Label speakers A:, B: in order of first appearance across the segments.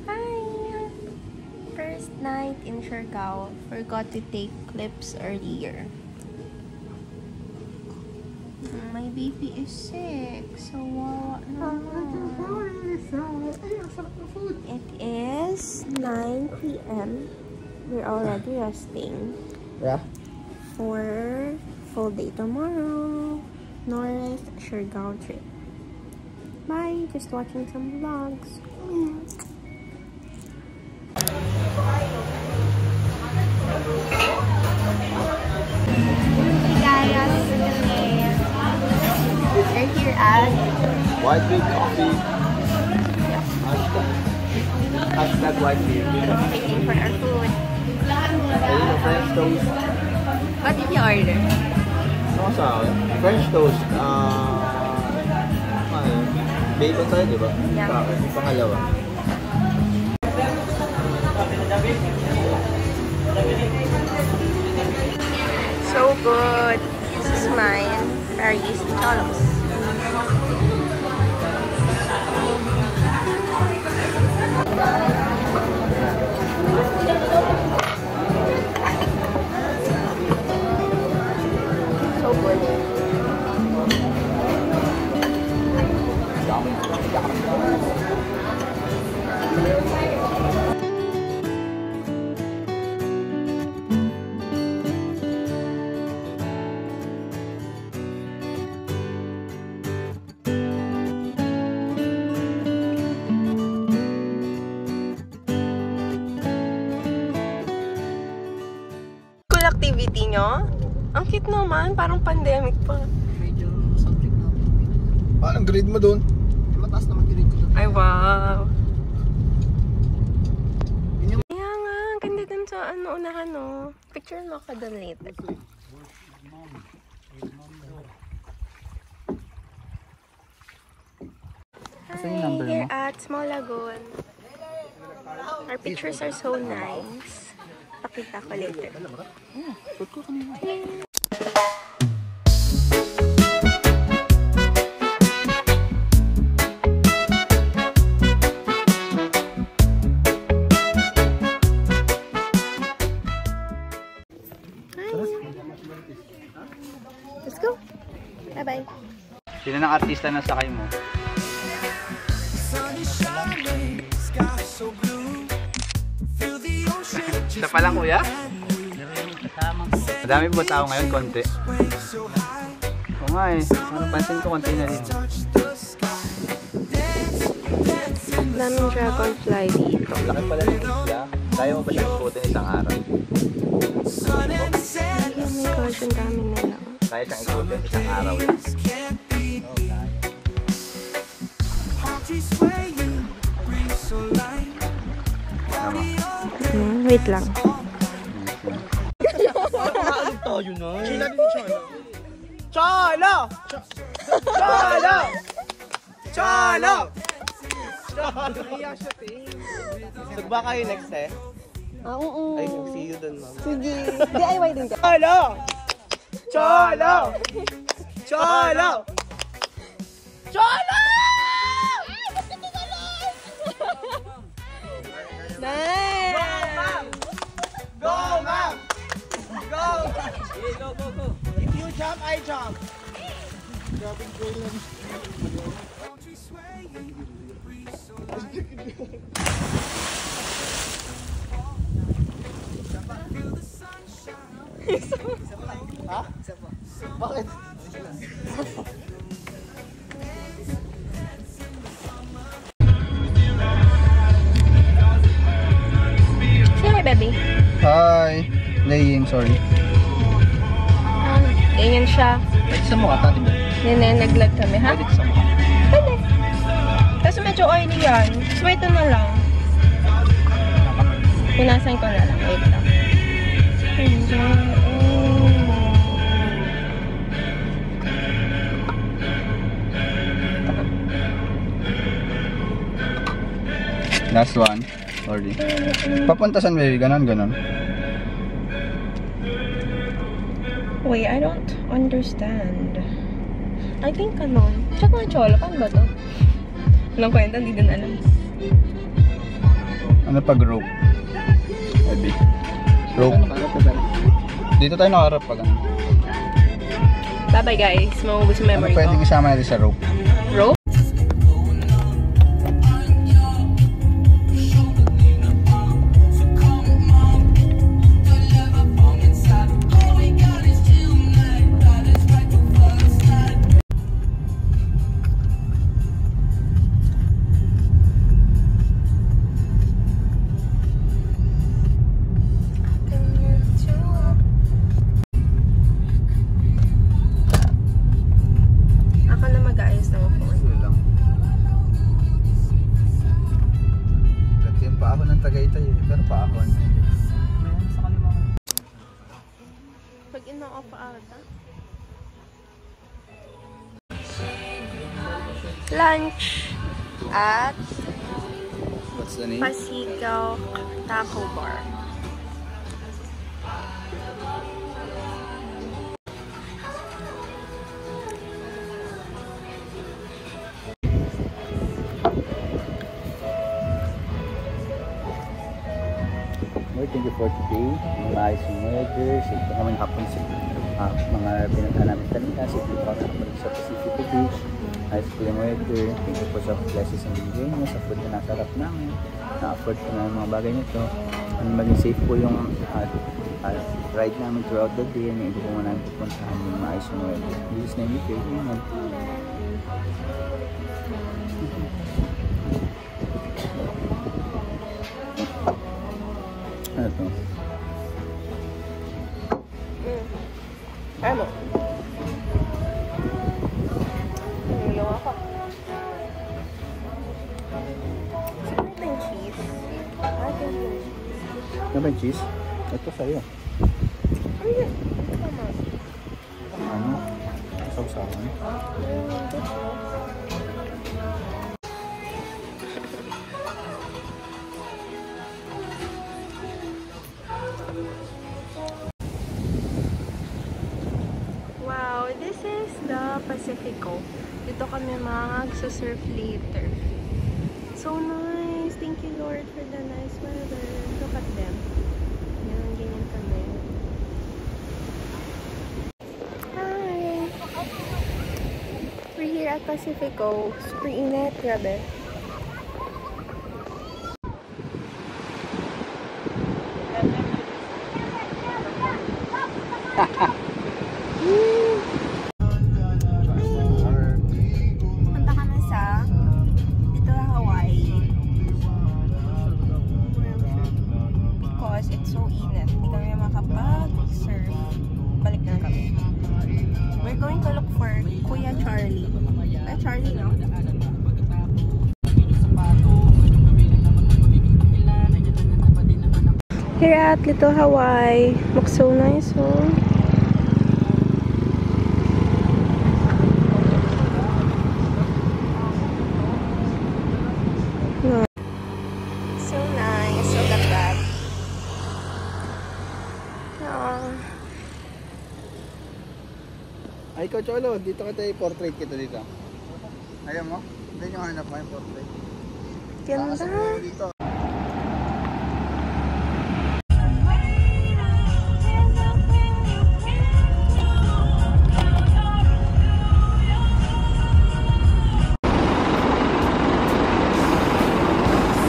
A: Hi! First night in Siargao. Forgot to take clips earlier. My baby is sick. So, it is 9 p.m. We're already resting.
B: Yeah.
A: For full day tomorrow. North Siargao trip. Bye. Just watching some vlogs. Hey guys, we're here at
B: White Bean Coffee. Hashtag White Bean.
A: waiting for our food.
B: Ayun yung French toast.
A: What did you order?
B: Ano sa akin? French toast. Bacon tayo, di ba?
A: Yeah.
B: Sa akin, yung pangalawa.
A: So good. This is mine. Paris Cholos. So good. Cool activity nyo? Ang cute naman. Parang pandemic pa.
B: Medyo subject na. Anong grade mo doon? Mataas naman grade ko doon.
A: Ay, wow. Kaya nga, ang ganda dun sa unahan, no? Picture mo ka dun later. Hi, here at Small Lagoon. Our pictures are so nice. Pakita ko later. Let's go. Bye-bye.
B: Sino ng artista na sakay mo? Isa pa lang kuya? Madami po tao ngayon, konti. Oo nga eh, napansin ko konti na rin.
A: Daming dragonfly dito.
B: Laki pala ng isla. Kaya mo ba siya ikutin isang araw?
A: Oh my gosh, ang dami nila.
B: Kaya siyang ikutin isang araw.
A: Wait lang.
C: Cholo! Cholo! Cholo! Sagba kayo next eh?
A: Oo.
C: Ay, see you dun, ma'am.
A: Sige. DIY din ka.
C: Cholo! Cholo! Cholo! Cholo!
A: Nice!
C: Go, ma'am! Go! Go, go, go! If you jump, I jump! Ha? Bakit?
A: Say hi, baby.
B: Hi! Laying, sorry.
A: Ganyan siya.
B: Pwede sa mukha, tati ba?
A: Nineneglag kami, ha?
B: Pwede sa mukha.
A: Pwede. Kasi medyo oily yan. Sweat na lang. Punasan ko na lang. Wait lang.
B: Last one. Sorry. Papunta saan, baby? Ganon, ganon.
A: Wait, I don't understand. I think kanon. Check mo yung cholo. Paano ba to? Walang kwenta, hindi din alam.
B: Ano pag rope? Edi. Rope. Dito tayo nakaharap pag ano.
A: Bye-bye guys. Maubos yung memory
B: Ano pwedeng
A: ko.
B: isama natin sa rope?
A: Rope?
B: Tagaytay eh, pero paahon. Meron sa kaliwa.
A: Pag ino-off ata. Lunch at
B: What's the name?
A: Pasigaw Taco Bar.
B: Thank you for today. Maayos yung weather. Safe na kami hapon sa mga pinunta namin kanina. Safe na kami hapon sa Pacific Beach. Ayos po yung weather. Thank you po sa blessings ang binigay nyo. Sa food na nasarap namin. Na-afford ko na yung mga bagay nito. Maging safe po yung ride namin throughout the day. May iba po namin pupuntahan yung maayos yung weather. Jesus name we pray. Amen. Ano to?
A: Ano? Umiyaw ako. Siguro yung cheese.
B: Ano ba yung cheese? Ito sa'yo.
A: Ano yun? Ito tama.
B: Ano? Sausawan.
A: Wow, this is the Pacifico. Dito kami mag-surf later. So nice! Thank you Lord for the nice weather. Look at them. Ganyan kami. Hi! We're here at Pacifico. Super init, grabe. Punta kami sa dito Hawaii because it's so init. Hindi kami makapag-surf. Balik na kami. We're going to look for Kuya Charlie. Charlie, no? Here at Little Hawaii. Looks so nice, oh. So nice. Look at that.
B: Ay, ikaw Cholo, dito kita i-portrait kita dito. Ayaw mo? Hindi yung hanap mo yung portrait.
A: Ganda.
B: Dito.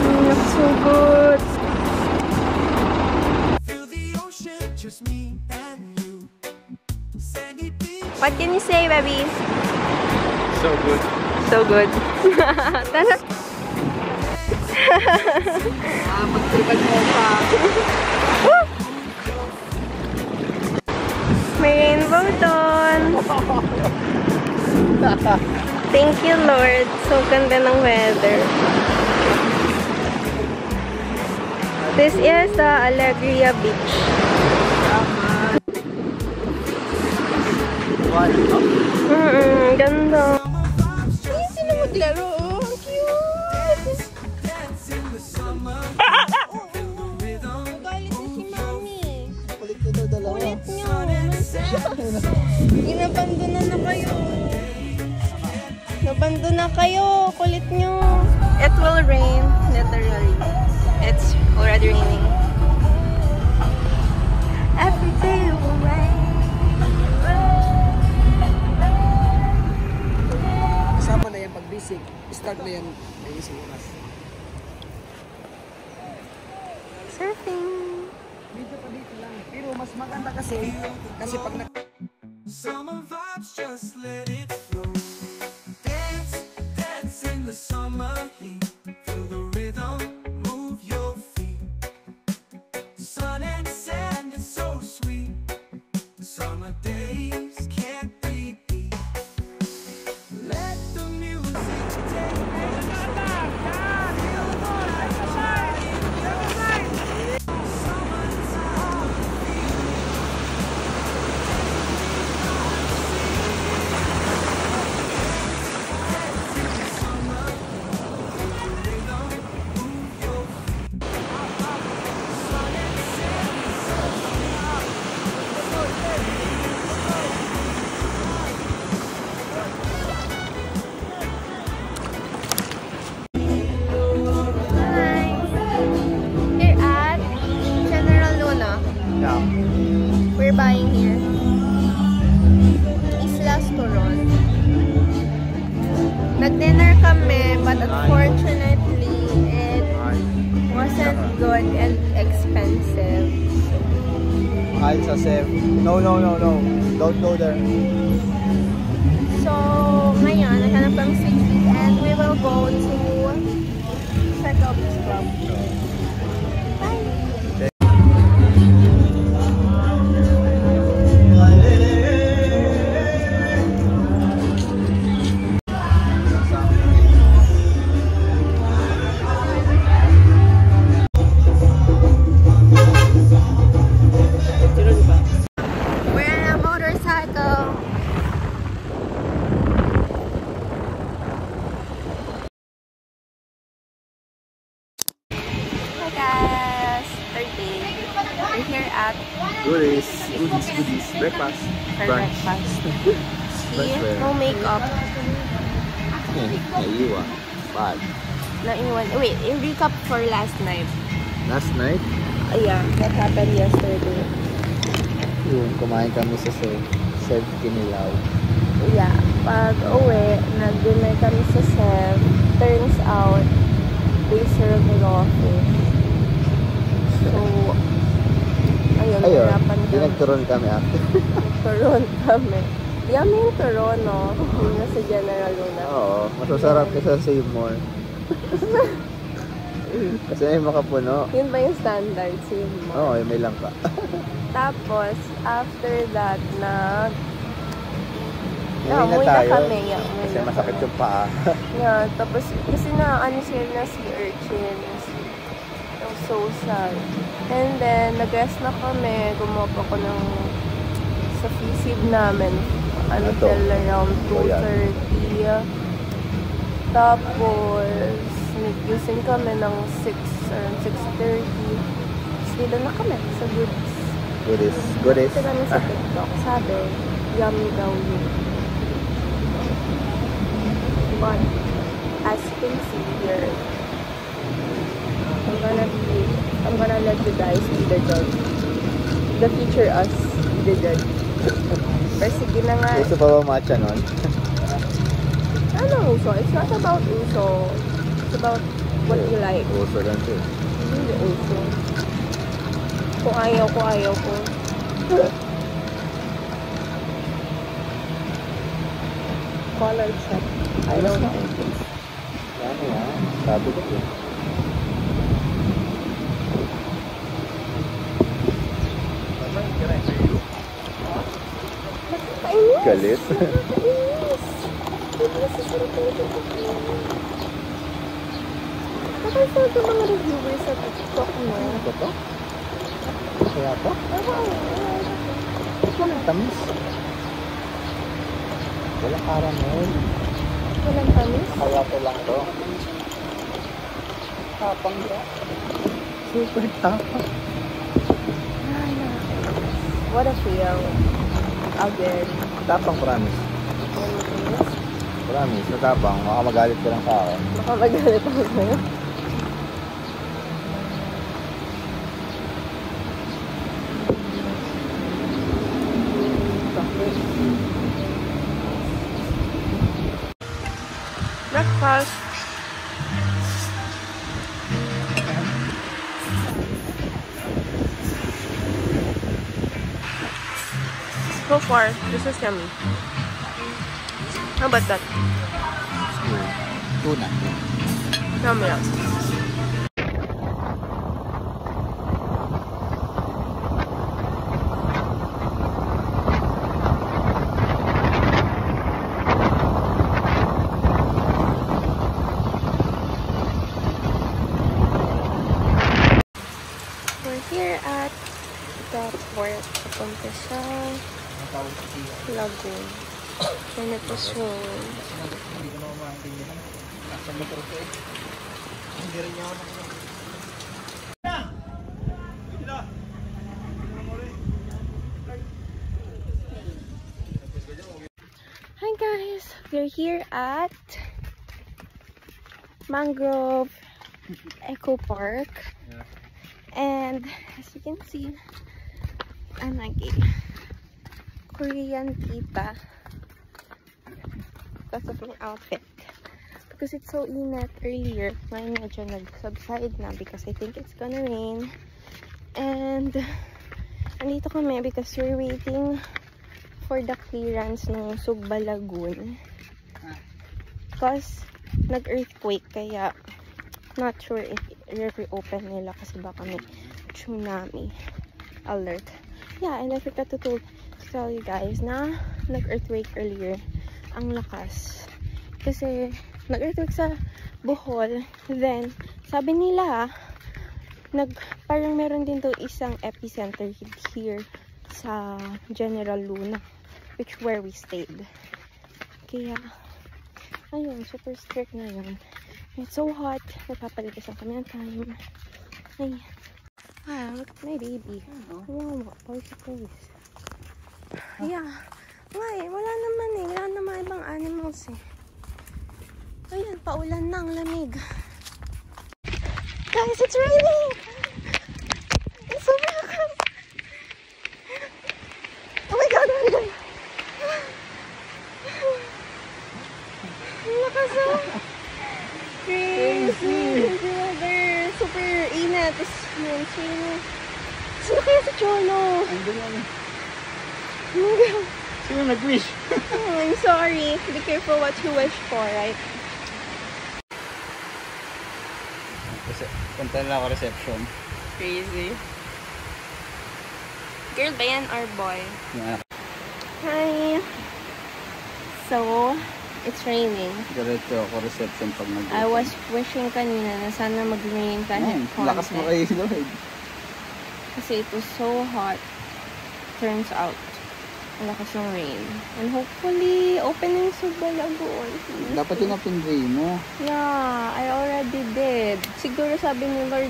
A: Looks so good. What can you say, baby?
B: So good.
A: So good. Tara.
C: Magtripad mo pa.
A: May rainbow doon. Thank you, Lord. So ganda ng weather. This is the Alegria Beach. Ganda. Ay, sino maglaro? Oh, ang cute. Galit na si Mami.
B: Kulit nito dalawa.
A: Kulit nyo. Inabandona na kayo. Nabandona kayo. Kulit nyo. It will rain, literally. It's raining. Every day it will rain.
C: Kasama na yan pag basic. Start na yan. May isang oras.
A: Surfing.
C: Medyo pa dito lang. Pero mas maganda kasi pag
D: Summer vibes, just let it flow. Dance, dance in the summer heat. Feel the rhythm, move your feet. Sun and sand is so sweet. Summer days can't be beat. Let the music take
A: We're buying here. Islas Turon. Nag-dinner kami, but unfortunately, it wasn't good and expensive.
B: Mahal sa Sev. No. Don't go there.
A: So, ngayon, naghanap kami Sweet Feet and we will go to check out this club. We're here at
B: Goodies. Breakfast. Brunch.
A: See, no makeup.
B: Naiiwan. Bad.
A: Naiwan. Wait, yung recap for last night.
B: Last night?
A: Yeah, what happened yesterday.
B: Yung kumain kami sa Sev Kinilaw.
A: Yeah, pag uwi, nag-dinner kami sa Sev. Turns out, they serve coffee. So, ayun, hirapan kami.
B: Nagturon kami after.
A: Turon kami. Yummy yung turon, no? Yung nasa General Luna.
B: Oo, mas masarap kasi sa Save More. Kasi may makapuno.
A: Yun ba yung standard? Save More?
B: Oo, may lang ka.
A: Tapos, after that,
B: Umuwi na tayo.
A: Kami.
B: Kasi masakit yung paa.
A: Yeah, tapos, kasi sila na si urchins. So sad. And then, nag-rest na kami. Gumawa pa ko ng sa feed namin until around 2:30. Tapos, nag-using kami ng 6:30. Sila na kami sa Goodies.
B: Goodies.
A: Ito namin sa TikTok. Sabi, yummy daw yun. But, as you can see here, I'm gonna let you guys be the judge. The future us be the judge. Pero sige na nga.
B: Gusto pa ba matcha nun?
A: Ano uso? It's not about uso. It's about what you like.
B: Uso lang siya.
A: Hindi uso. Kung ayaw ko. Color check. I don't know.
B: Ano yan? Sabi ko yun.
A: Nakakainis.
B: Galit.
A: Nakakainis. Nakakainis sa mga reviewers sa TikTok mo.
B: Ito to? Kaya to? Ito lang tamis. Walang caramel.
A: Walang tamis?
B: Kaya to lang to. Tapang ka. Super tapang.
A: Ay, nakakainis. What a feel. Again.
B: Tapang, promise.
A: Nakakainis.
B: Promise, natapang. Baka magalit ka lang sa akin.
A: Baka magalit ako sa'yo. So far, this is yummy. How about that?
B: Tuna.
A: Yummy lang. We're here at the port. Papunta sa Lagoon. Benitez Road. Hi guys! We're here at Mangrove Eco Park. And as you can see, I'm like a Korean tita because of my outfit. Because it's so init earlier, ngayon medyo nag-subside na because I think it's gonna rain. And andito kami because we're waiting for the clearance ng Sugba Lagoon. Because nag-earthquake, kaya not sure if i-reopen nila kasi baka may tsunami alert. Yeah, and I forgot to tell you guys na nag-earthquake earlier. Ang lakas. Kasi nag-earthquake sa Bohol. Then, sabi nila, parang meron din to isang epicenter here sa General Luna, where we stayed. Kaya, ayun, super strict na yun. It's so hot. Nagpapalitas kami ng time. Ay. Ah, look at my baby. Wow, police. Yeah. Why? Wala naman eh. Wala naman ibang animals eh. Ayun, paulan na ang lamig. Guys, it's raining! It's so bad! Oh my god, oh my god! Ang lakas oh! Crazy weather! Super init! Tapos yun, sino? Sino kaya si Cholo?
B: Andun yan.
A: Oh my god!
B: Sino nag-wish?
A: Oh, I'm sorry. Be careful what you wish for, right?
B: Punta na ako reception.
A: Crazy. Girl ba yan or boy?
B: Yeah.
A: Hi! So, it's raining.
B: Diretso ako reception pag nag-open.
A: I was wishing kanina na sana mag-rain kahit
B: lakas mo
A: konti.
B: kayo, Lord.
A: Kasi it was so hot. Turns out, ang lakas ng rain. And hopefully, open yung Sugba Lagoon.
B: Dapat yun ang pinray mo.
A: Yeah, I already did. Siguro sabi ni Lord,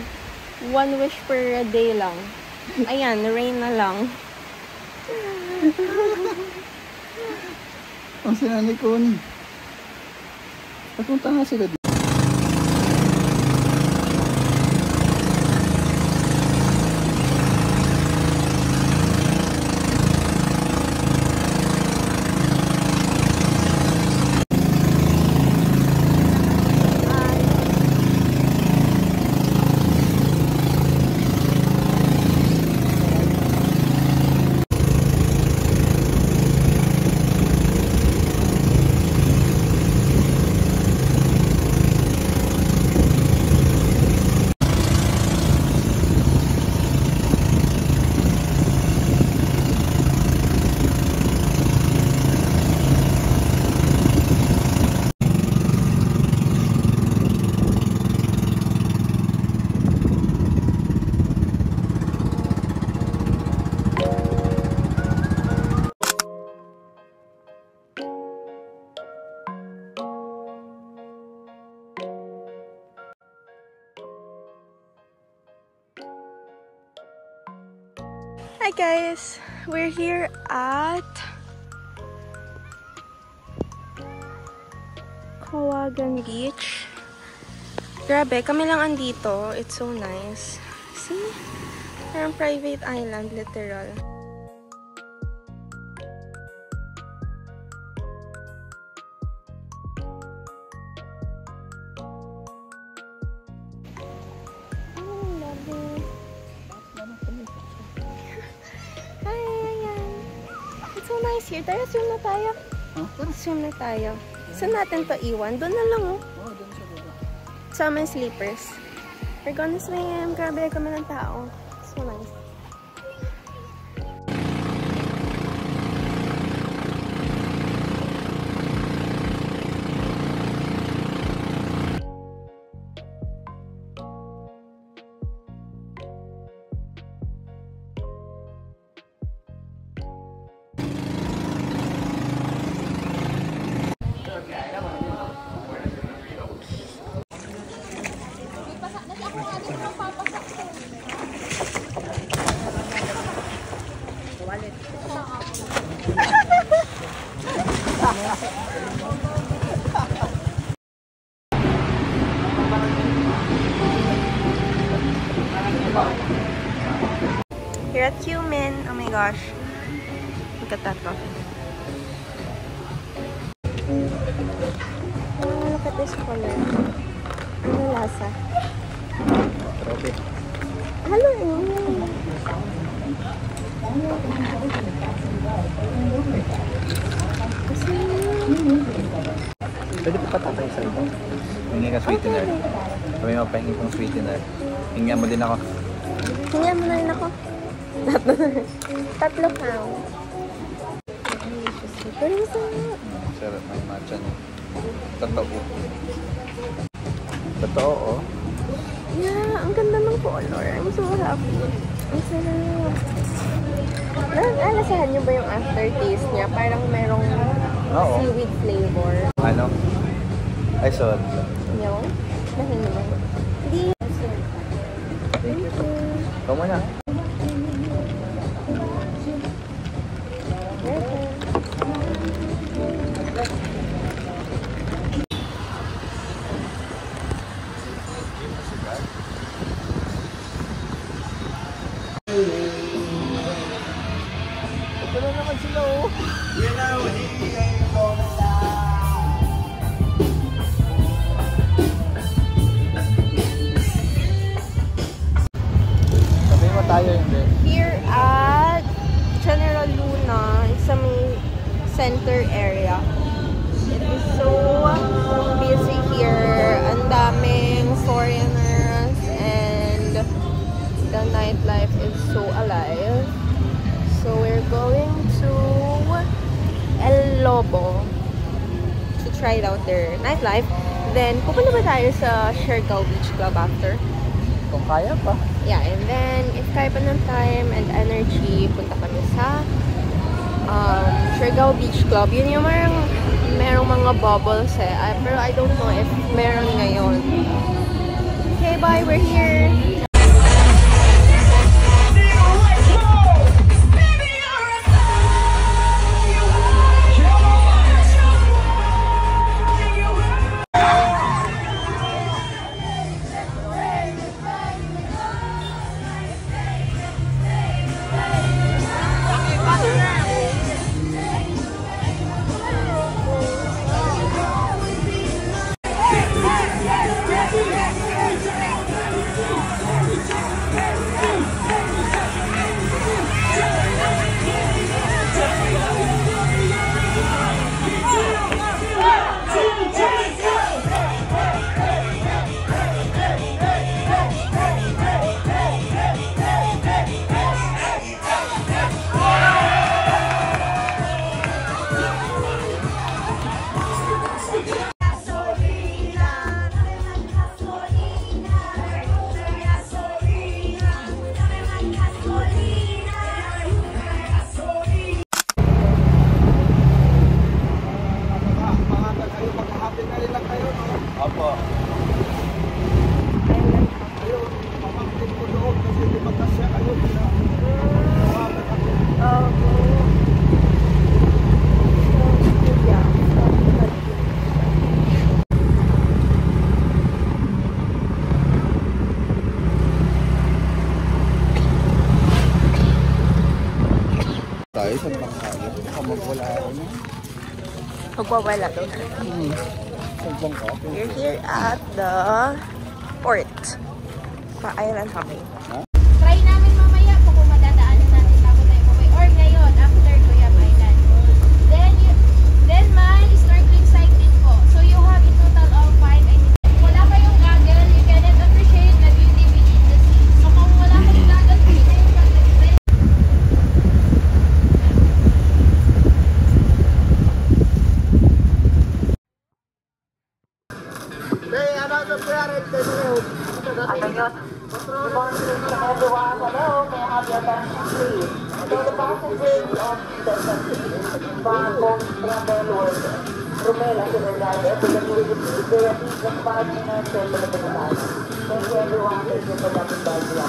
A: one wish per day lang. Ayan, rain na lang.
B: Ang sinanay ko ni. Papunta nga sila dito.
A: Hi guys! We're here at Kawagan Beach. Grabe, kami lang andito. It's so nice. See? Parang private island, literal. Oh, love it. Hi, ayan. It's so nice here. Tara, swim na tayo.
B: Huh?
A: Swim na tayo. Saan natin to iwan? Doon na lang, oh.
B: Oo, doon siya doon.
A: Sama yung sleepers. We're gonna swim. Grabe kami ng tao. So nice. Here at Cumin. Oh my gosh. Look at that coffee. Oh, look at this color. Ano lasa?
B: Trope.
A: Hello.
B: Pwede pa patatay sa ito. Hingi ka sweetener. Kami mapahingi kong sweetener. Hingyan mo din ako.
A: Hingyan mo na rin ako. Tatlo pound. Pero masarap.
B: Sarap, may matcha niya. Totoo. Totoo, oh.
A: Yeah, ang ganda ng color. I'm so happy. Ang sarap. Nalasahan niyo ba yung aftertaste niya? Parang merong
B: Oo.
A: seaweed flavor.
B: Ano? Ay, so.
A: Yun? Nahingi mo. Hindi.
B: Thank you. Ikaw muna. Ito na naman sila, oh. Sabi mo tayo hindi.
A: Here at General Luna, sa may center area. It is so busy here. Ang daming foreigners and the nightlife is so alive. So we're going to El Lobo to try it out their nightlife. Then pupunta ba tayo sa Siargao Beach Club after?
B: Kung kaya pa.
A: Yeah, and then if kaya pa ng time and energy, punta kami sa Siargao Beach Club. Yun yung merong mga bubbles eh. Pero I don't know if meron ngayon. Okay, bye. We're here.
B: Opo. Tayo sa bangkaya. Magwala ako na.
A: Magwawala daw. We're here at the port for island hopping.
E: Try namin mamaya kung madadaanan natin bago tayo babay. Or ngayon, after Kuyam Island. Ano yun? Good morning to everyone. Hello, may I have your attention please? So the passengers of the Bangkok Travel World, Rumela to the driver, will repeat their just 5 minutes to the time. Thank you everyone. Thank you for coming by the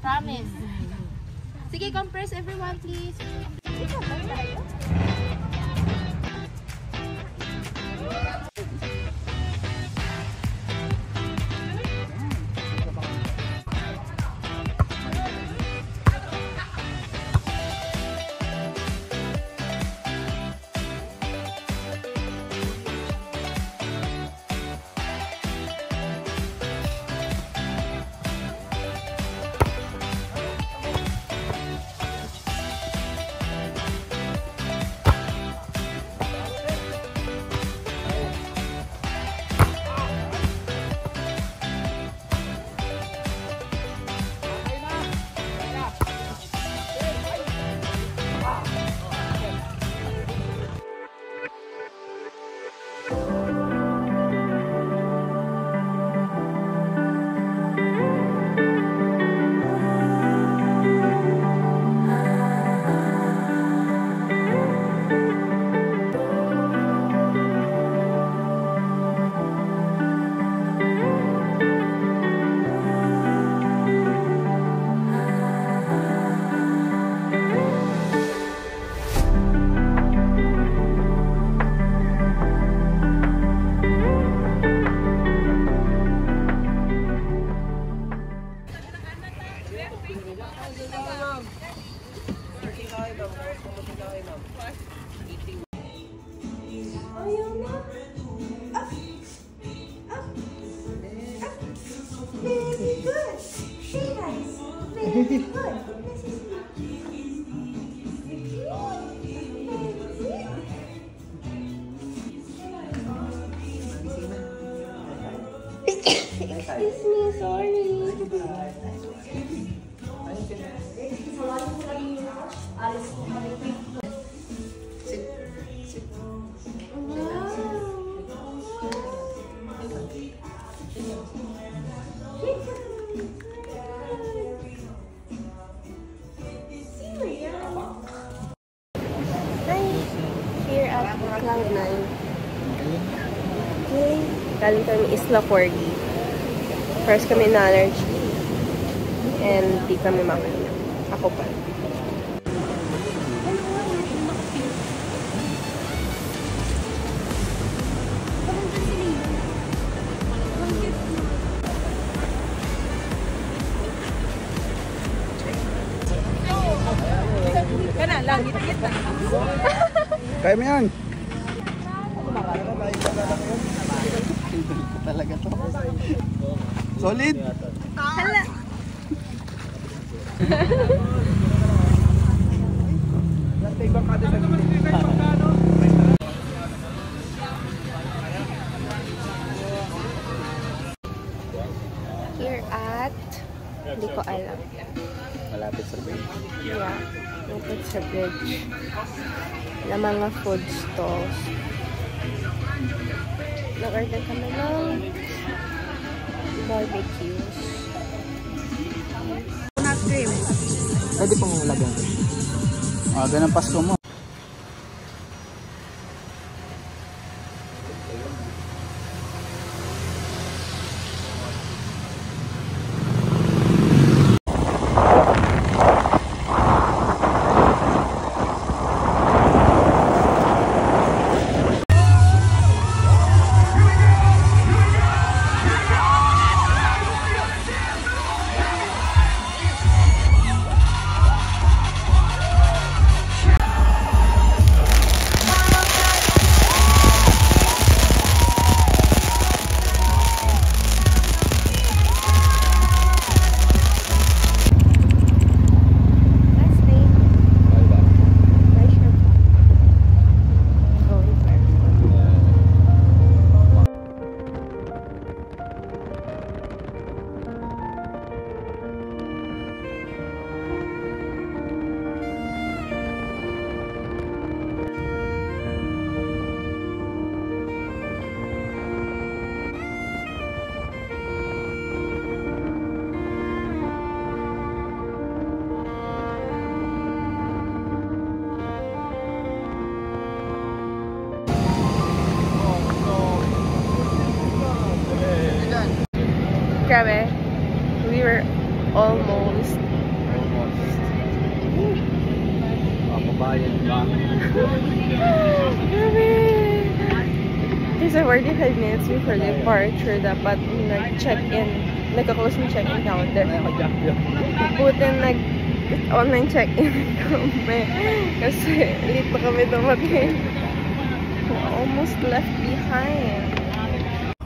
A: Promise. Sige, compress everyone, please.
E: Excuse me, sorry.
A: Here at Cloud9. Okay. Galing kami Isla Corgi. First kami na allergy. And di kami makain. Ako pa.
C: Kana lang, git-git.
B: Kaya mo yan. Talaga to.
C: Solid.
A: Hala. Here at, hindi ko alam.
B: Malapit sa bridge.
A: Yeah, malapit sa bridge. Na mga food stalls. Nag-order kami ng barbecues. Not cream.
C: Pwede pong lagyan.
B: Ganang Pasko mo.
A: Grabe. We were almost.
B: Kabayan ba?
A: Grabe. Kasi 45 minutes before departure, dapat nag-check-in. Nagka-close yung check-in counter. Buti online check-in kami. Kasi late pa kami dumating. Almost left behind.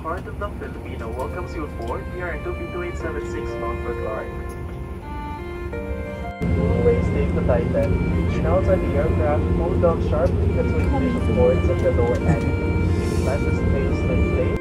F: Heart of the Filipino welcomes you aboard PRN 2B2876 bound for Clark. Always take the Titan. Reaching outside the aircraft, hold down sharply the twin fish cords at the lower end. Let the space like plane.